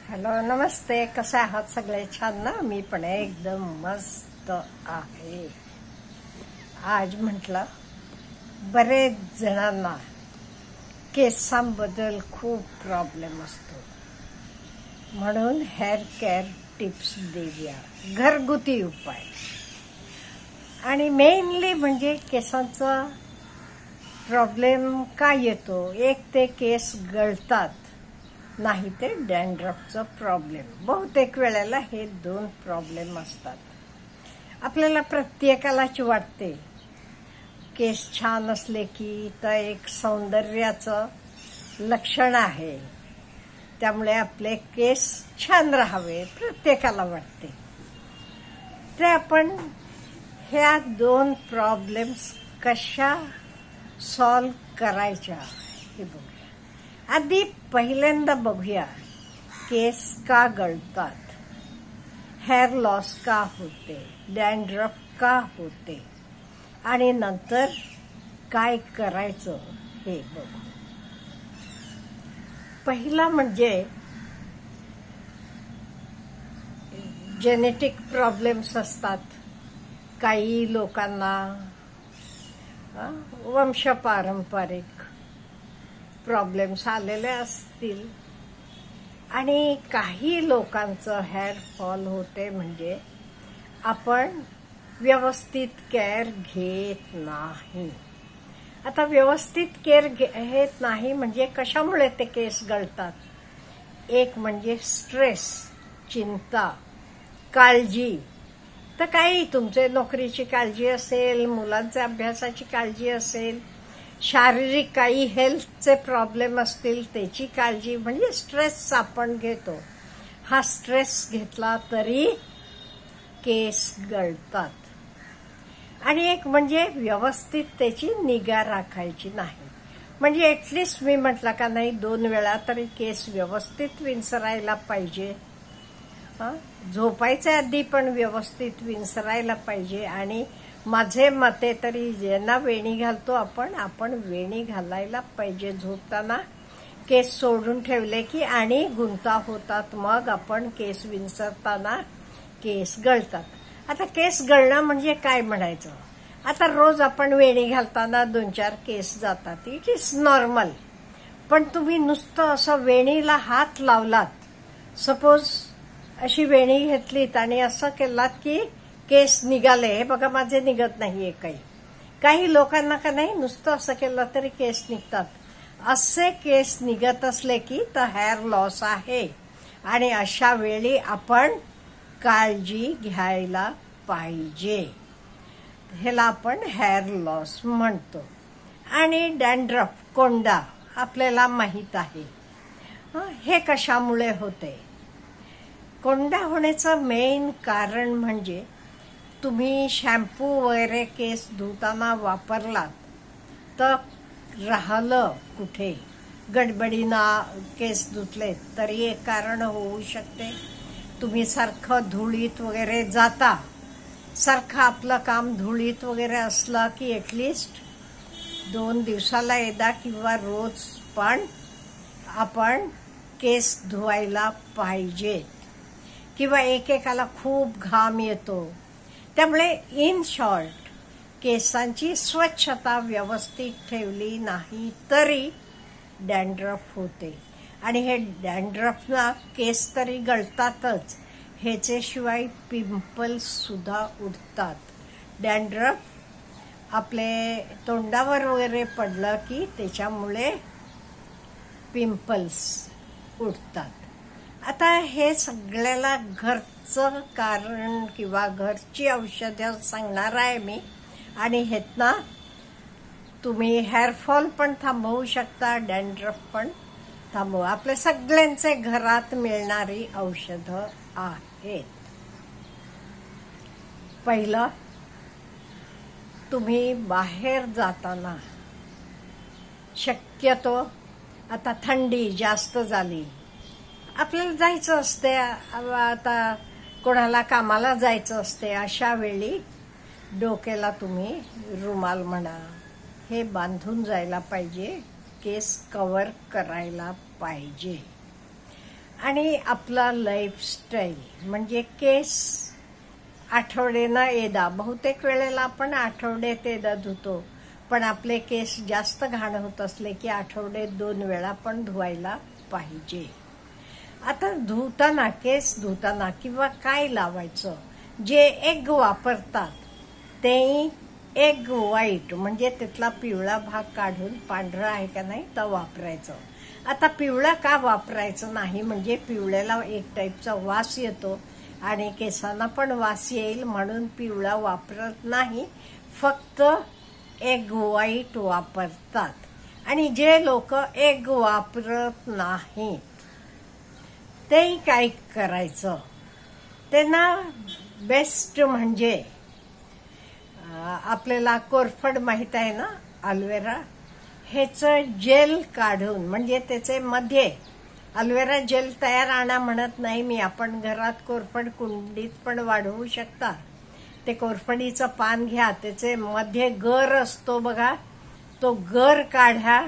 Hello, नमस्ते. कसे आहात सगळे? छान ना? मी पण एकदम मस्त आहे. आज म्हटलं बरेच जणांना केसांबद्दल खूप प्रॉब्लेम असतो, म्हणून हेअर केअर टिप्स देऊया, घरगुती उपाय. आणि मेनली म्हणजे केसांचा प्रॉब्लेम काय येतो? एक ते केस गळतात, नाही ते डॅन्ड्रफचा प्रॉब्लेम. बहुतेक वेळेला हे दोन प्रॉब्लेम असतात. आपल्याला प्रत्येकालाच वाटते केस छान असले की तर एक सौंदर्याचं लक्षण आहे, त्यामुळे आपले केस छान राहावे प्रत्येकाला वाटते. ते आपण ह्या दोन प्रॉब्लेम्स कशा सॉल्व करायच्या हे बघूया. आधी पहिल्यांदा बघूया केस का गळतात, हेअर लॉस का होते, डॅन्ड्रफ का होते, आणि नंतर काय करायचं हे बघू. पहिला म्हणजे जेनेटिक प्रॉब्लेम्स असतात. काही लोकांना वंशपारंपरिक प्रॉब्लेम्स आलेले असतील, आणि काही लोकांचं हेअर फॉल होते म्हणजे आपण व्यवस्थित केअर घेत नाही. आता व्यवस्थित केअर घेत नाही म्हणजे कशामुळे ते केस गळतात? एक म्हणजे स्ट्रेस, चिंता, काळजी. तर काही तुमचे नोकरीची काळजी असेल, मुलांच्या अभ्यासाची काळजी असेल, शारीरिक काही हेल्थचे प्रॉब्लेम असतील त्याची काळजी, म्हणजे स्ट्रेस आपण घेतो. हा स्ट्रेस घेतला तरी केस गळतात. आणि एक म्हणजे व्यवस्थित त्याची निगा राखायची नाही. म्हणजे ऍटलिस्ट मी म्हटलं का नाही, 2 वेळा तरी केस व्यवस्थित विंचरायला पाहिजे. झोपायच्या आधी पण व्यवस्थित विंचरायला पाहिजे. आणि माझे मते तरी ज्यांना वेणी घालतो आपण वेणी घालायला पाहिजे. झोपताना केस सोडून ठेवले की आणि गुंता होतात, मग आपण केस विंचरताना केस गळतात. आता केस गळणं म्हणजे काय म्हणायचं? आता रोज आपण वेणी घालताना 2-4 केस जातात, इट इज नॉर्मल. पण तुम्ही नुसतं असं वेणीला हात लावलात, सपोज अशी वेणी घेतलीत आणि असं केलात की केस निघाले, हे बघा माझे निघत नाहीये. काही लोकांना का नाही, नुसतं असं केलं तरी केस निघतात. असे केस निघत असले की तर हेअर लॉस आहे, आणि अशा वेळी आपण काळजी घ्यायला पाहिजे. ह्याला आपण हेअर लॉस म्हणतो. आणि डॅन्ड्रफ, कोंडा, आपल्याला माहित आहे हे कशामुळे होते. कोंडा होण्याचं मेन कारण म्हणजे तुम्ही शॅम्पू वगैरे केस धुताना वापरलात तर राहिलं कुठे, गडबडीनं केस धुतले तरी एक कारण होऊ शकते. तुम्ही सारखं धुळीत वगैरे जाता, सारखं आपलं काम धुळीत वगैरे असलं की ऍटलिस्ट 2 दिवसाला एकदा किंवा रोज पण आपण केस धुवायला पाहिजेत. किंवा एकेकाला खूप घाम येतो, त्यामुळे इन शॉर्ट केसांची स्वच्छता व्यवस्थित ठेवली नाही तरी डॅन्ड्रफ होते. आणि हे डॅन्ड्रफना केस तरी गळतातच, ह्याच्याशिवाय पिंपल्स सुद्धा उठतात. डॅन्ड्रफ आपले तोंडावर वगैरे पडलं की त्याच्यामुळे पिंपल्स उठतात. आता हे सगळ्याला घरचं कारण किंवा घरची औषधं सांगणार आहे मी, आणि ह्यातनं तुम्ही हेअरफॉल पण थांबवू शकता, डॅन्ड्रफ पण थांबवू. आपल्या सगळ्यांचे घरात मिळणारी औषधं आहेत. पहिलं, तुम्ही बाहेर जाताना शक्यतो, आता थंडी जास्त झाली, आपल्याला जायचं असते, आता कोणाला कामाला जायचं असते, अशा वेळी डोक्याला तुम्ही रुमाल म्हणा हे बांधून जायला पाहिजे, केस कव्हर करायला पाहिजे. आणि आपला लाईफस्टाईल म्हणजे केस आठवड्यानं एकदा, बहुतेक वेळेला आपण आठवड्यात एकदा धुतो, पण आपले केस जास्त घाण होत असले की आठवड्यात 2 वेळा पण धुवायला पाहिजे. आता धुताना, केस धुताना किंवा काय लावायचं, जे एग वापरतात ते एग व्हाईट म्हणजे त्यातला पिवळा भाग काढून पांढरा आहे का नाही तर वापरायचं. आता पिवळा का वापरायचं नाही, म्हणजे पिवळ्याला एक टाईपचा वास येतो आणि केसांना पण वास येईल म्हणून पिवळा वापरत नाही, फक्त एग व्हाईट वापरतात. आणि जे लोक एग वापरत नाहीत तेही काय करायचं, त्यांना बेस्ट म्हणजे आपल्याला कोरफड माहित आहे ना, अल्वेरा, ह्याचं जेल काढून, म्हणजे त्याचे मध्ये अल्वेरा जेल तयार आणा म्हणत नाही मी, आपण घरात कोरफड कुंडीत पण वाढवू शकता. ते कोरफडीचं पान घ्या, त्याचे मध्ये गर असतो बघा, तो गर काढा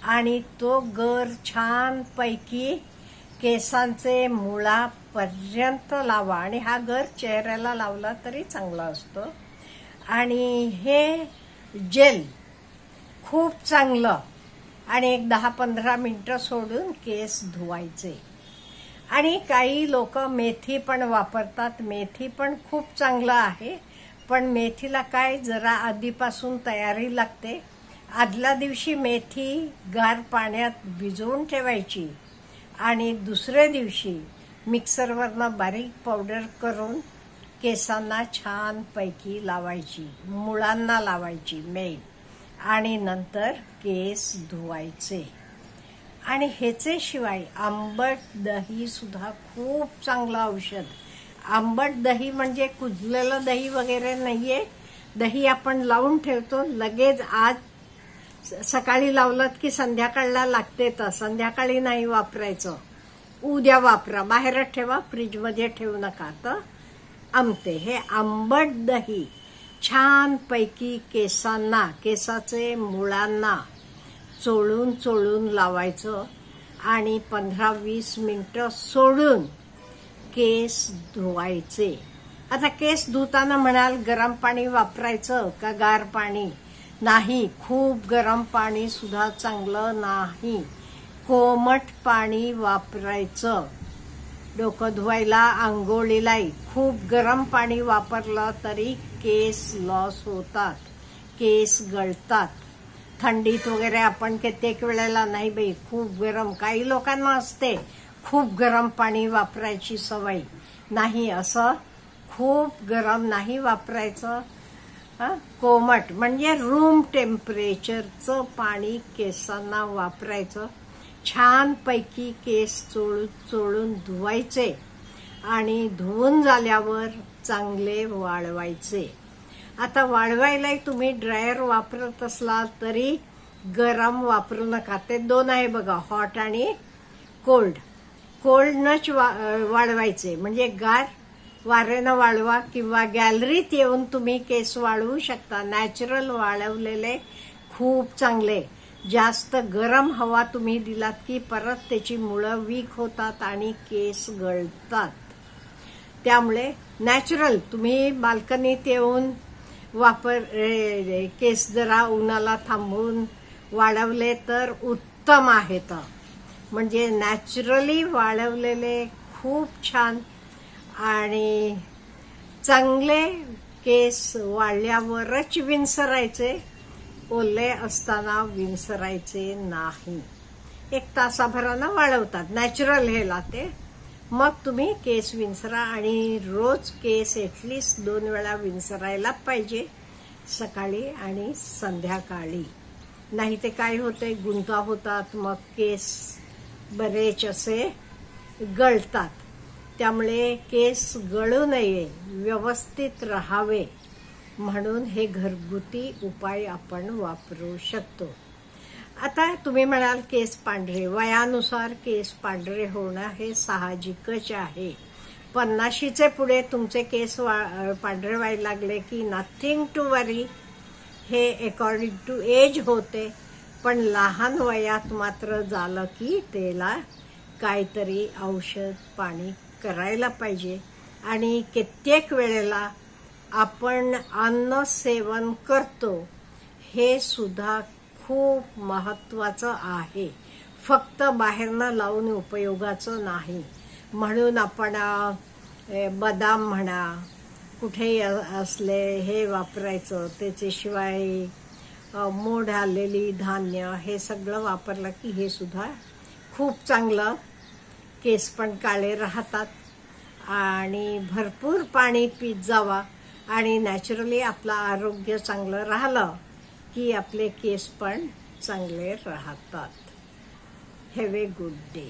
आणि तो गर छान पैकी केसांचे मुळापर्यंत लावा. आणि हा गर चेहऱ्याला लावला तरी चांगला असतो. आणि हे जेल खूप चांगलं, आणि एक 10-15 मिनिटं सोडून केस धुवायचे. आणि काही लोक मेथी पण वापरतात, मेथी पण खूप चांगलं आहे, पण मेथीला काय जरा आधीपासून तयारी लागते. आदल्या दिवशी मेथी गार पाण्यात भिजवून ठेवायची आणि दुसऱ्या दिवशी मिक्सरवरनं बारीक पावडर करून केसांना छान पैकी लावायची, मुळांना लावायची मेन, आणि नंतर केस धुवायचे. आणि ह्याचे शिवाय आंबट दही सुद्धा खूप चांगलं औषध. आंबट दही म्हणजे कुजलेलं दही वगैरे नाहीये, दही आपण लावून ठेवतो लगेच, आज सकाळी लावलं की संध्याकाळला लागते, तर संध्याकाळी नाही वापरायचं, उद्या वापरा, बाहेरच ठेवा, फ्रीजमध्ये ठेवू नका, तर आंबते. हे आंबट दही छान पैकी केसांना, केसाचे मुळांना चोळून चोळून लावायचं आणि 15-20 मिनिटं सोडून केस धुवायचे. आता केस धुताना म्हणाल गरम पाणी वापरायचं का गार पाणी? नाही, खूप गरम पाणी सुद्धा चांगलं नाही, कोमट पाणी वापरायचं. डोकं धुवायला, आंघोळीलाही खूप गरम पाणी वापरलं तरी केस लॉस होतात, केस गळतात. थंडीत वगैरे आपण कित्येक वेळेला नाही बाई खूप गरम, काही लोकांना असते खूप गरम पाणी वापरायची सवय, नाही, असं खूप गरम नाही वापरायचं. कोमट म्हणजे रूम टेम्परेचरचं पाणी केसांना वापरायचं. छान पैकी केस चोळून धुवायचे आणि धुवून झाल्यावर चांगले वाळवायचे. आता वाळवायलाही तुम्ही ड्रायर वापरत असला तरी गरम वापरू नका, ते 2 आहे बघा, हॉट आणि कोल्ड. कोल्डनच वाळवायचे, म्हणजे गार वाऱ्यानं वाळवा किंवा गॅलरीत येऊन तुम्ही केस वाळवू शकता. नॅचरल वाळवलेले खूप चांगले. जास्त गरम हवा तुम्ही दिलात की परत त्याची मुळं वीक होतात आणि केस गळतात. त्यामुळे नॅचरल तुम्ही बाल्कनीत येऊन केस जरा उन्हाला थांबवून वाळवले तर उत्तम आहेत. म्हणजे नॅचरली वाळवलेले खूप छान आणि चांगले केस वाळल्यावरच विंचरायचे, ओले असताना विंचरायचे नाही. 1 तासाभरानं वाळवतात नॅचरल हेला ते, मग तुम्ही केस विंचरा. आणि रोज केस एटलीस्ट 2 वेळा विंचरायला पाहिजे, सकाळी आणि संध्याकाळी. नाही ते काय होते, गुंता होतात, मग केस बरेच असे गळतात. त्यामुळे केस गळू नये, व्यवस्थित राहावे म्हणून हे घरगुती उपाय आपण वापरू शकतो. आता तुम्ही म्हणाल केस पांढरे, वयानुसार केस पांढरे होणं हे साहजिकच आहे. 50शीचे पुढे तुमचे केस पांढरे व्हायला लागले की नथिंग टू वरी, हे अकॉर्डिंग टू एज होते. पण लहान वयात मात्र झालं की त्याला काहीतरी औषध पाणी करायला पाहिजे. आणि कित्येक वेळेला आपण अन्न सेवन करतो हे सुद्धा खूप महत्वाचं आहे, फक्त बाहेरनं लावून उपयोगाचं नाही. म्हणून आपण बदाम म्हणा, कुठेही असले हे वापरायचं. त्याच्याशिवाय मोड आलेली धान्य हे सगळं वापरलं की हे सुद्धा खूप चांगलं. केस पण काळे राहतात. आणि भरपूर पाणी पीत जावा आणि नॅचरली आपलं आरोग्य चांगलं राहिलं की आपले केस पण चांगले राहतात. Have a good day.